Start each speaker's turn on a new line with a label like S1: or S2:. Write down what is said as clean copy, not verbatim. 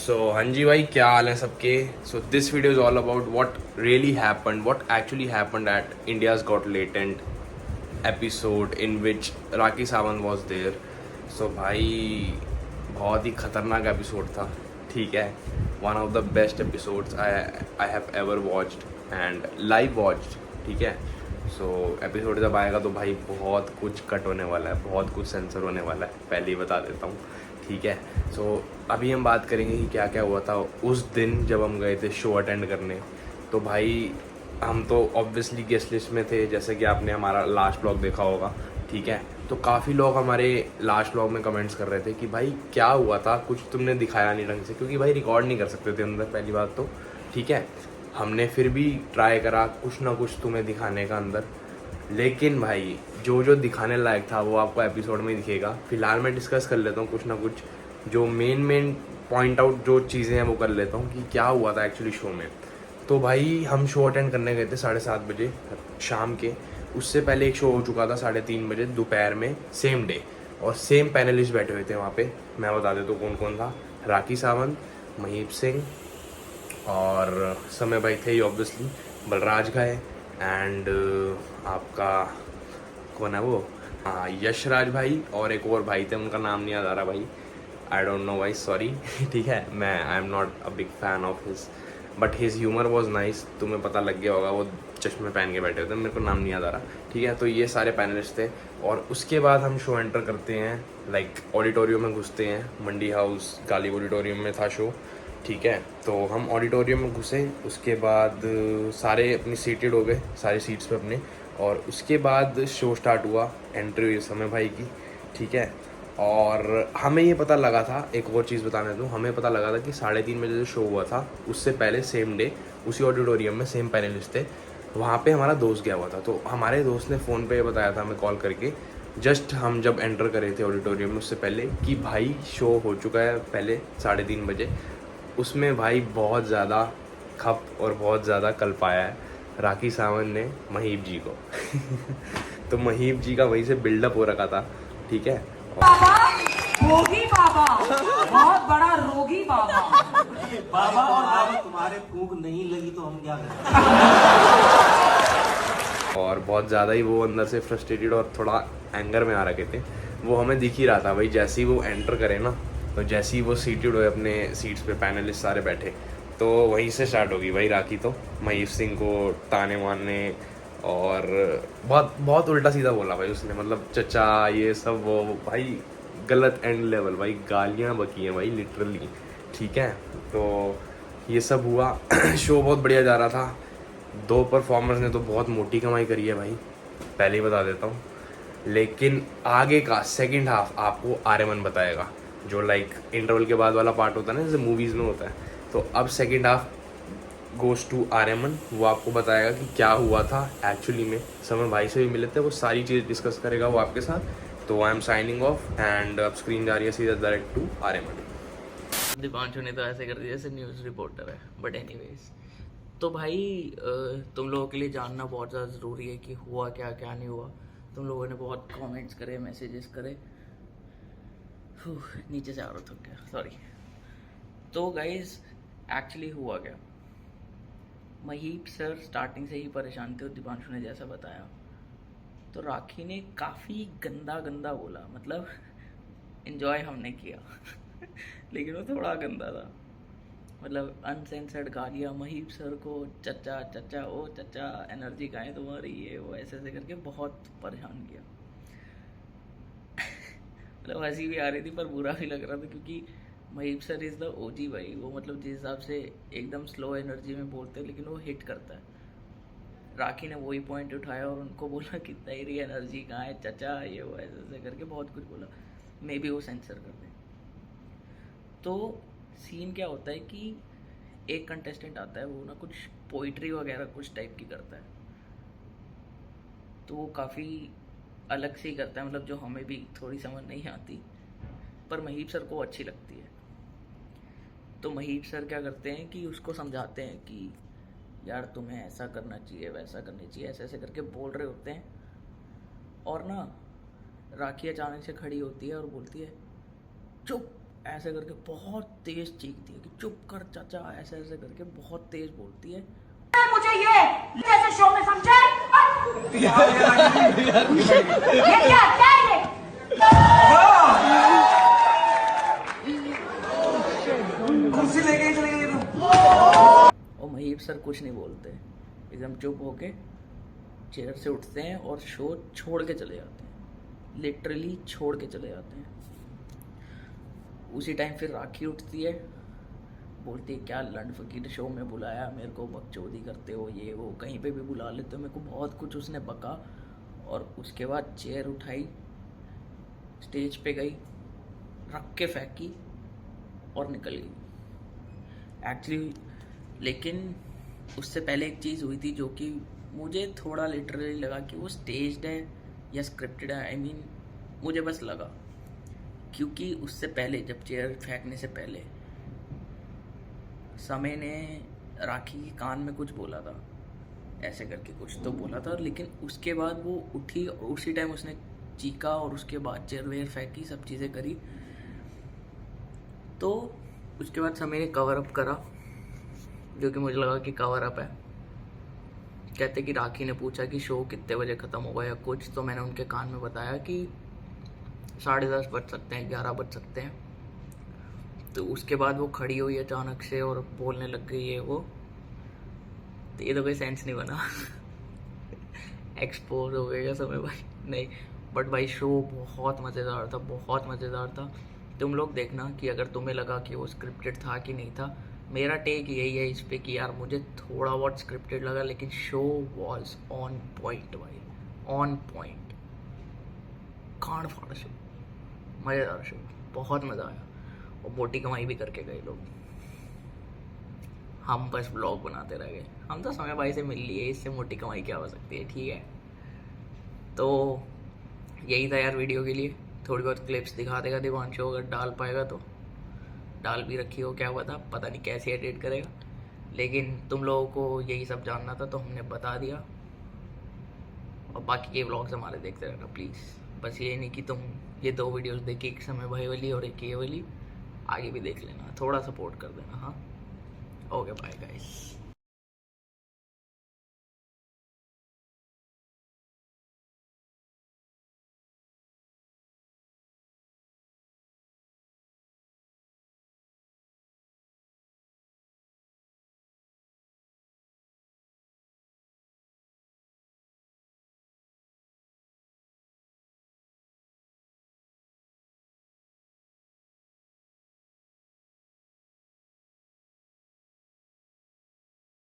S1: हाँ जी भाई, क्या हाल है सबके। This video is all about what really happened, what actually happened at India's Got Latent episode in which Rakhi Sawant was there. भाई बहुत ही खतरनाक एपिसोड था, ठीक है। One of the best episodes I have ever watched and live watched, ठीक है। Episode जब आएगा तो भाई बहुत कुछ कट होने वाला है, बहुत कुछ सेंसर होने वाला है, पहले ही बता देता हूँ, ठीक है। अभी हम बात करेंगे कि क्या क्या हुआ था उस दिन जब हम गए थे शो अटेंड करने। तो भाई हम तो ऑब्वियसली गेस्ट लिस्ट में थे, जैसे कि आपने हमारा लास्ट ब्लॉग देखा होगा, ठीक है। तो काफ़ी लोग हमारे लास्ट ब्लॉग में कमेंट्स कर रहे थे कि भाई क्या हुआ था, कुछ तुमने दिखाया नहीं ढंग से, क्योंकि भाई रिकॉर्ड नहीं कर सकते थे अंदर, पहली बात तो, ठीक है। हमने फिर भी ट्राई करा कुछ ना कुछ तुम्हें दिखाने का अंदर, लेकिन भाई जो जो दिखाने लायक था वो आपको एपिसोड में दिखेगा। फिलहाल मैं डिस्कस कर लेता हूँ कुछ ना कुछ, जो मेन पॉइंट आउट जो चीज़ें हैं वो कर लेता हूँ कि क्या हुआ था एक्चुअली शो में। तो भाई हम शो अटेंड करने गए थे 7:30 बजे शाम के। उससे पहले एक शो हो चुका था 3:30 बजे दोपहर में, सेम डे, और सेम पैनलिस्ट बैठे हुए थे वहाँ पे। मैं बता देता हूँ कौन कौन था। राखी सावंत, महीप सिंह, और समय भाई थे ही ऑब्वियसली, बलराज घाय, एंड आपका कौन है वो, हाँ यशराज भाई, और एक और भाई थे, उनका नाम नहीं याद आ रहा भाई, आई डोंट नो भाई, सॉरी ठीक है। मैं I am not a big fan of his, but his humour was nice. तुम्हें पता लग गया होगा, वो चश्मे पहन के बैठे होते, मेरे को नाम नहीं याद आ रहा, ठीक है। तो ये सारे पैनलिस्ट थे, और उसके बाद हम शो एंटर करते हैं, लाइक ऑडिटोरियम में घुसते हैं। मंडी हाउस गाली ऑडिटोरियम में था शो, ठीक है। तो हम ऑडिटोरियम में घुसे, उसके बाद सारे अपनी सीटेड हो गए, सारे सीट्स पे अपने, और उसके बाद शो स्टार्ट हुआ। एंट्री हुई समय भाई की, ठीक है। और हमें ये पता लगा था, एक और चीज़ बताने दूँ, हमें पता लगा था कि 3:30 बजे जो शो हुआ था उससे पहले सेम डे उसी ऑडिटोरियम में सेम पैनलिस्ट थे, वहाँ पे हमारा दोस्त गया हुआ था। तो हमारे दोस्त ने फ़ोन पे बताया था हमें कॉल करके, जस्ट हम जब एंटर करे थे ऑडिटोरियम में उससे पहले, कि भाई शो हो चुका है पहले 3:30 बजे। उसमें भाई बहुत ज़्यादा खप और बहुत ज़्यादा कल पाया है राखी सावंत ने महीप जी को तो महीप जी का वहीं से बिल्डअप हो रखा था, ठीक है।
S2: बाबा, रोगी बाबा, बहुत बड़ा रोगी बाबा।
S3: बाबा और बाबा तुम्हारे फूंक नहीं लगी तो हम क्या करें।
S1: और बहुत ज़्यादा ही वो अंदर से फ्रस्ट्रेटेड और थोड़ा एंगर में आ रखे थे, वो हमें दिख ही रहा था भाई। जैसे ही वो एंटर करे ना, तो जैसे ही वो सीटेड हुए अपने सीट्स पे, पैनलिस्ट सारे बैठे, तो वहीं से स्टार्ट होगी भाई राखी तो महीप सिंह को ताने मारने, और बहुत बहुत उल्टा सीधा बोला भाई उसने, मतलब चचा ये सब, वो भाई गलत एंड लेवल भाई, गालियाँ बकी हैं भाई लिटरली, ठीक है। तो ये सब हुआ शो बहुत बढ़िया जा रहा था। दो परफॉर्मर्स ने तो बहुत मोटी कमाई करी है भाई, पहले ही बता देता हूँ। लेकिन आगे का सेकंड हाफ आपको आर्यमन बताएगा, जो लाइक इंटरवल के बाद वाला पार्ट होता है ना, जैसे मूवीज़ में होता है। तो अब second half goes to Aryaman, वो आपको बताएगा कि क्या हुआ था एक्चुअली में। समय भाई से भी मिले थे, वो सारी चीज़ डिस्कस करेगा वो आपके साथ। तो I am signing off, and अब स्क्रीन जा रही है सीधा डायरेक्ट टू आर्यमन।
S4: दीपांशु ने तो ऐसे कर दिया जैसे न्यूज़ रिपोर्टर है, बट एनीवेज। तो भाई तुम लोगों के लिए जानना बहुत ज़्यादा ज़रूरी है कि हुआ क्या क्या नहीं हुआ। तुम लोगों ने बहुत कमेंट्स करे, मैसेजेस करे, नीचे से आ रहा थक गया, सॉरी। तो गाइज एक्चुअली हुआ क्या, महीप सर स्टार्टिंग से ही परेशान थे, दीपांशु ने जैसा बताया। तो राखी ने काफ़ी गंदा गंदा बोला, मतलब इन्जॉय हमने किया लेकिन वो थोड़ा गंदा था, मतलब अनसेंसर्ड गालियाँ महीप सर को, चचा चचा, ओ चचा एनर्जी कहाँ है तुम्हारी, ये वो ऐसे ऐसे करके बहुत परेशान किया मतलब हंसी भी आ रही थी पर बुरा भी लग रहा था, क्योंकि Mahip sir is the OG भाई। वो मतलब जिस हिसाब से एकदम स्लो एनर्जी में बोलते हैं, लेकिन वो हिट करता है। राखी ने वही पॉइंट उठाया और उनको बोला कि तेरी एनर्जी कहाँ है चचा, ये वो ऐसे ऐसे करके बहुत कुछ बोला। मे बी वो सेंसर कर दें। तो सीन क्या होता है कि एक कंटेस्टेंट आता है, वो ना कुछ पोइट्री वगैरह कुछ टाइप की करता है, तो वो काफ़ी अलग से ही करता है, मतलब जो हमें भी थोड़ी समझ नहीं आती, पर महीप सर को अच्छी लगती है। तो महीप सर क्या करते हैं कि उसको समझाते हैं कि यार तुम्हें ऐसा करना चाहिए, वैसा करना चाहिए, ऐसे ऐसे करके बोल रहे होते हैं। और ना राखी अचानक से खड़ी होती है और बोलती है चुप, ऐसे करके बहुत तेज चीखती है कि चुप कर चाचा, ऐसे ऐसे करके बहुत तेज बोलती है।
S2: मुझे ये जैसे शो में समझे ये क्या है ये
S3: कुर्सी लेके चले गए तुम।
S4: और महीप सर कुछ नहीं बोलते, एकदम चुप होके चेयर से उठते हैं और शो छोड़ के चले जाते हैं, लिटरली छोड़ के चले जाते हैं। उसी टाइम फिर राखी उठती है, बोलती है क्या लंड फकीर शो में बुलाया मेरे को, बकचोदी करते हो, ये वो कहीं पे भी बुला लेते हो, मेरे को बहुत कुछ उसने बका। और उसके बाद चेयर उठाई, स्टेज पे गई, रख के फेंकी और निकल गई एक्चुअली। लेकिन उससे पहले एक चीज़ हुई थी जो कि मुझे थोड़ा लिटरली लगा कि वो स्टेज्ड है या स्क्रिप्टेड है। आई मीन मुझे बस लगा, क्योंकि उससे पहले जब चेयर फेंकने से पहले समय ने राखी के कान में कुछ बोला था, ऐसे करके कुछ तो बोला था। लेकिन उसके बाद वो उठी और उसी टाइम उसने चीखा और उसके बाद चेयर वेयर फेंकी, सब चीज़ें करी। तो उसके बाद समय ने कवर अप करा, जो कि मुझे लगा कि कवर अप है। कहते कि राखी ने पूछा कि शो कितने बजे ख़त्म होगा या कुछ, तो मैंने उनके कान में बताया कि 10:30 बज सकते हैं, 11 बज सकते हैं। तो उसके बाद वो खड़ी हुई अचानक से और बोलने लग गई है वो, तो ये तो कोई सेंस नहीं बना। एक्सपोज हो गया समय भाई, नहीं। बट भाई शो बहुत मज़ेदार था, बहुत मज़ेदार था। तुम लोग देखना कि अगर तुम्हें लगा कि वो स्क्रिप्टेड था कि नहीं था। मेरा टेक यही है इस पे कि यार मुझे थोड़ा बहुत स्क्रिप्टेड लगा, लेकिन शो वॉज ऑन पॉइंट भाई, ऑन पॉइंट। खाड़ फाड़ शो, मज़ेदार शो, बहुत मज़ा आया। और मोटी कमाई भी करके गए लोग, हम बस ब्लॉग बनाते रह गए। हम तो समय भाई से मिल लिए, इससे मोटी कमाई क्या हो सकती है, ठीक है। तो यही था यार वीडियो के लिए, थोड़ी बहुत क्लिप्स दिखा देगा दिवांशु, अगर डाल पाएगा तो डाल भी रखी हो, क्या पता नहीं कैसे एडिट करेगा। लेकिन तुम लोगों को यही सब जानना था तो हमने बता दिया। और बाकी के व्लॉग्स हमारे देखते रहना प्लीज़। बस ये नहीं कि तुम ये 2 वीडियोस देखी, एक समय भाई वाली और एक ये वाली, आगे भी देख लेना, थोड़ा सपोर्ट कर देना। हाँ, ओके बाय गाइस।